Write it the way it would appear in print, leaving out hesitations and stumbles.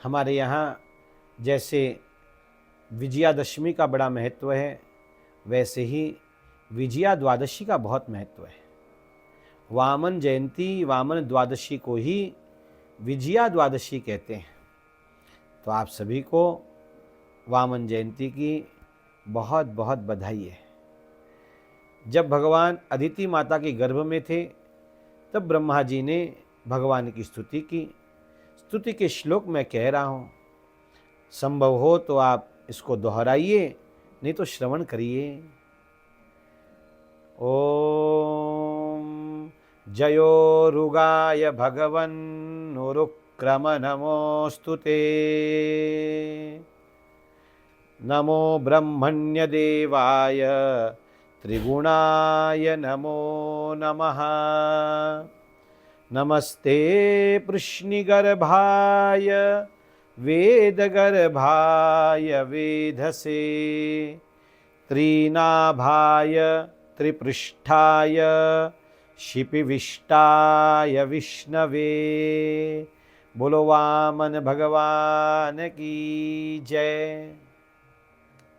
हमारे यहाँ जैसे विजयादशमी का बड़ा महत्व है, वैसे ही विजया द्वादशी का बहुत महत्व है। वामन जयंती, वामन द्वादशी को ही विजया द्वादशी कहते हैं। तो आप सभी को वामन जयंती की बहुत बहुत बधाई है। जब भगवान अदिति माता के गर्भ में थे, तब ब्रह्मा जी ने भगवान की स्तुति की। स्तुति के श्लोक मैं कह रहा हूँ, संभव हो तो आप इसको दोहराइए, नहीं तो श्रवण करिए। ओम जयोरुगाय भगवन्नुरुक्रम नमोस्तुते। नमो ब्रह्मण्य देवाय त्रिगुणाय नमो नमः। नमस्ते कृष्णिगर्भाय वेदगर्भाय वेधसे। त्रिनाभाय त्रिपृष्ठाय शिपिविष्टाय विष्णवे। बोलो वामन भगवान की जय।